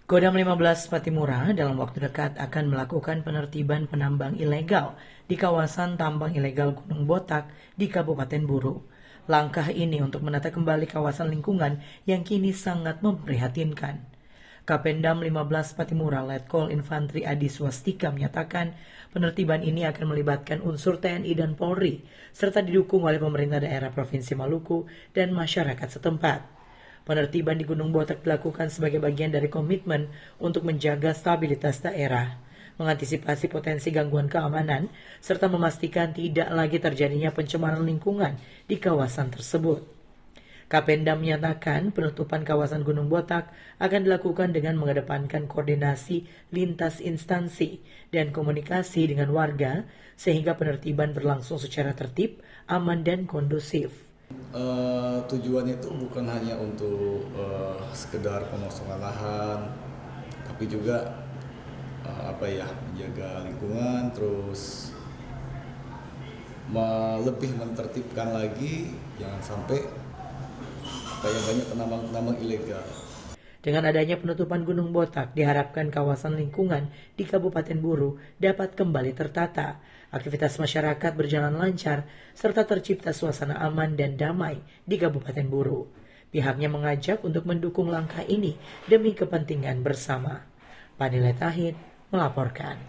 Kodam 15 Patimura dalam waktu dekat akan melakukan penertiban penambang ilegal di kawasan tambang ilegal Gunung Botak di Kabupaten Buru. Langkah ini untuk menata kembali kawasan lingkungan yang kini sangat memprihatinkan. Kapendam 15 Patimura Letkol Infantri Adi Swastika menyatakan penertiban ini akan melibatkan unsur TNI dan Polri serta didukung oleh pemerintah daerah Provinsi Maluku dan masyarakat setempat. Penertiban di Gunung Botak dilakukan sebagai bagian dari komitmen untuk menjaga stabilitas daerah, mengantisipasi potensi gangguan keamanan, serta memastikan tidak lagi terjadinya pencemaran lingkungan di kawasan tersebut. Kapendam menyatakan penutupan kawasan Gunung Botak akan dilakukan dengan mengedepankan koordinasi lintas instansi dan komunikasi dengan warga sehingga penertiban berlangsung secara tertib, aman, dan kondusif. Tujuannya itu bukan hanya untuk sekedar pengosongan lahan, tapi juga menjaga lingkungan, terus lebih mentertibkan lagi, jangan sampai banyak penambang ilegal. Dengan adanya penutupan Gunung Botak, diharapkan kawasan lingkungan di Kabupaten Buru dapat kembali tertata, aktivitas masyarakat berjalan lancar, serta tercipta suasana aman dan damai di Kabupaten Buru. Pihaknya mengajak untuk mendukung langkah ini demi kepentingan bersama. Panile Tahid melaporkan.